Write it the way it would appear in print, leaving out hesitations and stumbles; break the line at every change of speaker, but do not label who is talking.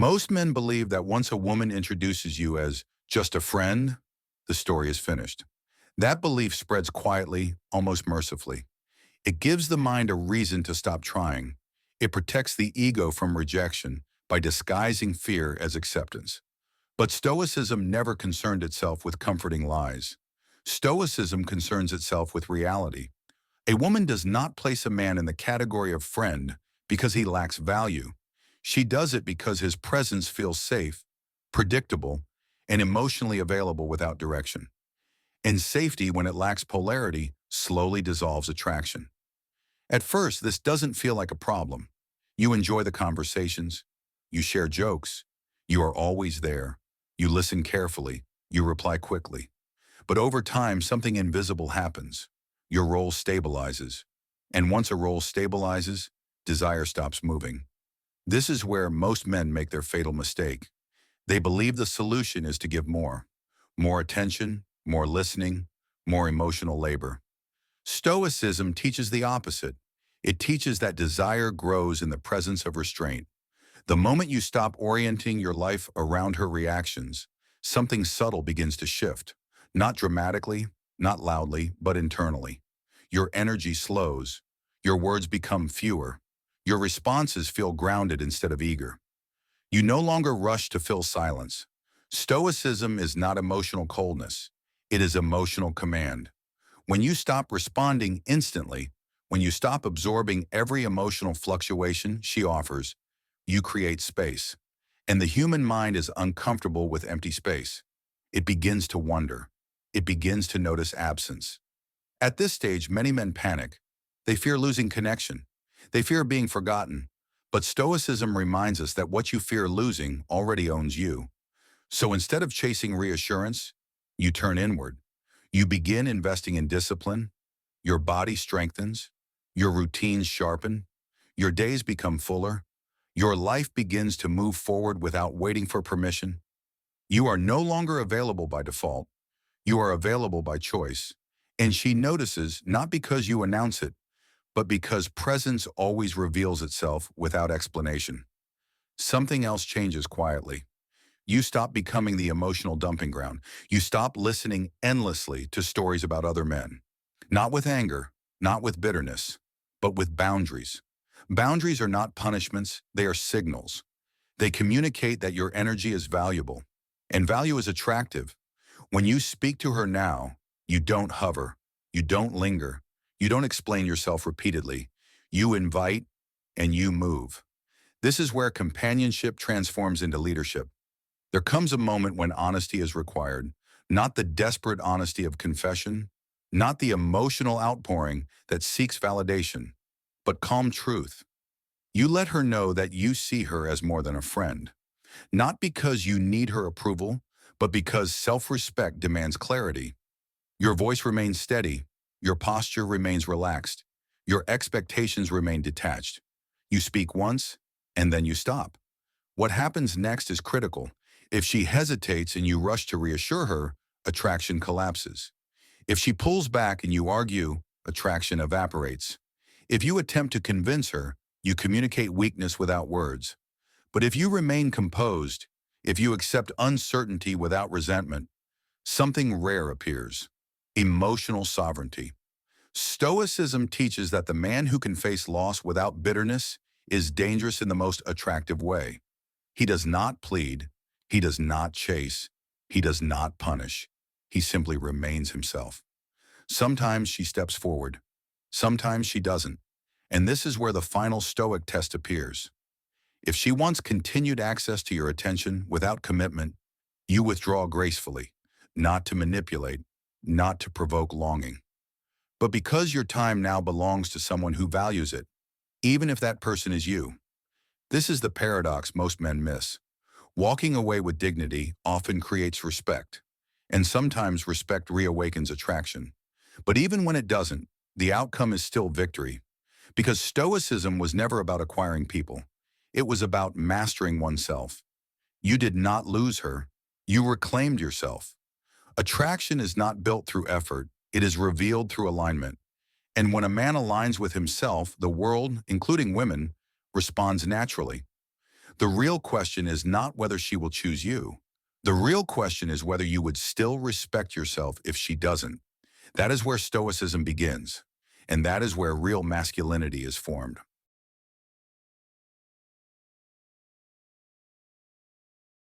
Most men believe that once a woman introduces you as just a friend, the story is finished. That belief spreads quietly, almost mercifully. It gives the mind a reason to stop trying. It protects the ego from rejection by disguising fear as acceptance. But Stoicism never concerned itself with comforting lies. Stoicism concerns itself with reality. A woman does not place a man in the category of friend because he lacks value. She does it because his presence feels safe, predictable, and emotionally available without direction. And safety, when it lacks polarity, slowly dissolves attraction. At first, this doesn't feel like a problem. You enjoy the conversations. You share jokes. You are always there. You listen carefully. You reply quickly. But over time, something invisible happens. Your role stabilizes. And once a role stabilizes, desire stops moving. This is where most men make their fatal mistake. They believe the solution is to give more. More attention, more listening, more emotional labor. Stoicism teaches the opposite. It teaches that desire grows in the presence of restraint. The moment you stop orienting your life around her reactions, something subtle begins to shift. Not dramatically, not loudly, but internally. Your energy slows. Your words become fewer. Your responses feel grounded instead of eager. You no longer rush to fill silence. Stoicism is not emotional coldness. It is emotional command. When you stop responding instantly, when you stop absorbing every emotional fluctuation she offers, you create space. And the human mind is uncomfortable with empty space. It begins to wonder. It begins to notice absence. At this stage, many men panic. They fear losing connection. They fear being forgotten. But Stoicism reminds us that what you fear losing already owns you. So instead of chasing reassurance, you turn inward. You begin investing in discipline. Your body strengthens. Your routines sharpen. Your days become fuller. Your life begins to move forward without waiting for permission. You are no longer available by default. You are available by choice. And she notices not because you announce it, but because presence always reveals itself without explanation. Something else changes quietly. You stop becoming the emotional dumping ground. You stop listening endlessly to stories about other men. Not with anger, not with bitterness, but with boundaries. Boundaries are not punishments, they are signals. They communicate that your energy is valuable, and value is attractive. When you speak to her now, you don't hover, you don't linger, you don't explain yourself repeatedly. You invite and you move. This is where companionship transforms into leadership. There comes a moment when honesty is required, not the desperate honesty of confession, not the emotional outpouring that seeks validation, but calm truth. You let her know that you see her as more than a friend, not because you need her approval, but because self-respect demands clarity. Your voice remains steady, your posture remains relaxed, your expectations remain detached. You speak once, and then you stop. What happens next is critical. If she hesitates and you rush to reassure her, attraction collapses. If she pulls back and you argue, attraction evaporates. If you attempt to convince her, you communicate weakness without words. But if you remain composed, if you accept uncertainty without resentment, something rare appears: emotional sovereignty. Stoicism teaches that the man who can face loss without bitterness is dangerous in the most attractive way. He does not plead, he does not chase, he does not punish. He simply remains himself. Sometimes she steps forward, sometimes she doesn't. And this is where the final Stoic test appears. If she wants continued access to your attention without commitment, you withdraw gracefully, not to manipulate, not to provoke longing, but because your time now belongs to someone who values it, even if that person is you. This is the paradox most men miss. Walking away with dignity often creates respect, and sometimes respect reawakens attraction. But even when it doesn't, the outcome is still victory, because Stoicism was never about acquiring people. It was about mastering oneself. You did not lose her. You reclaimed yourself. Attraction is not built through effort. It is revealed through alignment. And when a man aligns with himself, the world, including women, responds naturally. The real question is not whether she will choose you. The real question is whether you would still respect yourself if she doesn't. That is where Stoicism begins, and that is where real masculinity is formed.